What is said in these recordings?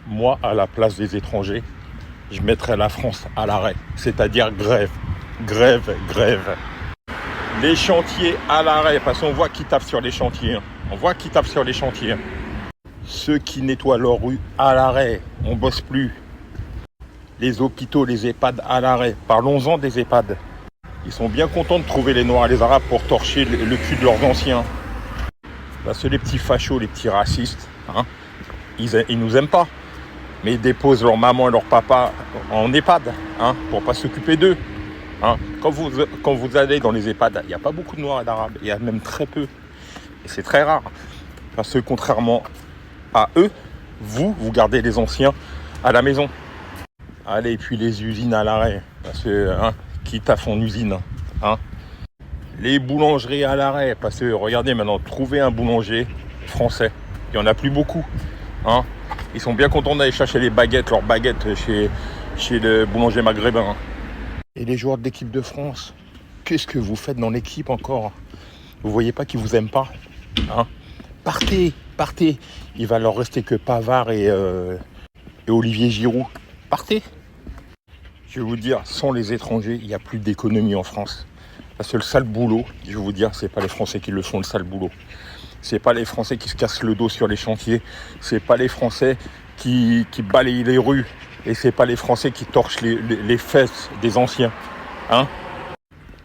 Moi, à la place des étrangers, je mettrais la France à l'arrêt, c'est-à-dire grève, grève, grève. Les chantiers à l'arrêt, parce qu'on voit qui tape sur les chantiers. On voit qui tape sur les chantiers. Ceux qui nettoient leurs rues à l'arrêt, on bosse plus. Les hôpitaux, les EHPAD à l'arrêt. Parlons-en des EHPAD. Ils sont bien contents de trouver les Noirs et les Arabes pour torcher le cul de leurs anciens. Là, c'est les petits fachos, les petits racistes. Hein. Ils nous aiment pas. Mais ils déposent leur maman et leur papa en EHPAD, hein, pour pas s'occuper d'eux. Hein. Quand vous allez dans les EHPAD, il n'y a pas beaucoup de Noirs et d'Arabes. Il y a même très peu. Et c'est très rare. Parce que contrairement à eux, vous gardez les anciens à la maison. Allez, et puis les usines à l'arrêt. Parce que, hein, qui taffe en usine, hein. Les boulangeries à l'arrêt. Parce que, regardez maintenant, trouver un boulanger français, il n'y en a plus beaucoup. Hein. Ils sont bien contents d'aller chercher leurs baguettes chez le boulanger maghrébin. Et les joueurs de l'équipe de France, qu'est-ce que vous faites dans l'équipe encore? Vous voyez pas qu'ils vous aiment pas, hein? Partez. Il va leur rester que Pavard et Olivier Giroud. Partez. Je vais vous dire, sans les étrangers, il n'y a plus d'économie en France. Parce que le sale boulot, je vais vous dire, c'est pas les Français qui le font, le sale boulot. C'est pas les Français qui se cassent le dos sur les chantiers. C'est pas les Français qui balayent les rues. Et c'est pas les Français qui torchent les fesses des anciens. Hein?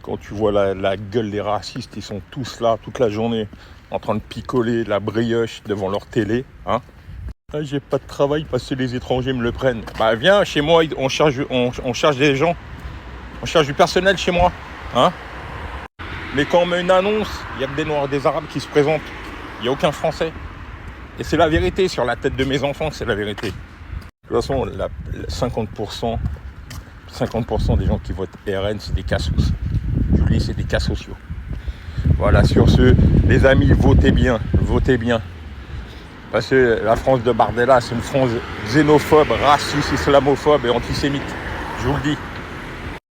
Quand tu vois la gueule des racistes, ils sont tous là toute la journée en train de picoler la brioche devant leur télé. Hein? Ah, j'ai pas de travail parce que les étrangers me le prennent. Bah viens, chez moi, on charge des gens. On charge du personnel chez moi. Hein? Mais quand on met une annonce, il y a que des Noirs et des Arabes qui se présentent. Il n'y a aucun Français. Et c'est la vérité, sur la tête de mes enfants, c'est la vérité. De toute façon, 50% des gens qui votent RN, c'est des cassos. Je vous dis, c'est des cas sociaux. Voilà, sur ce, les amis, votez bien. Parce que la France de Bardella, c'est une France xénophobe, raciste, islamophobe et antisémite. Je vous le dis.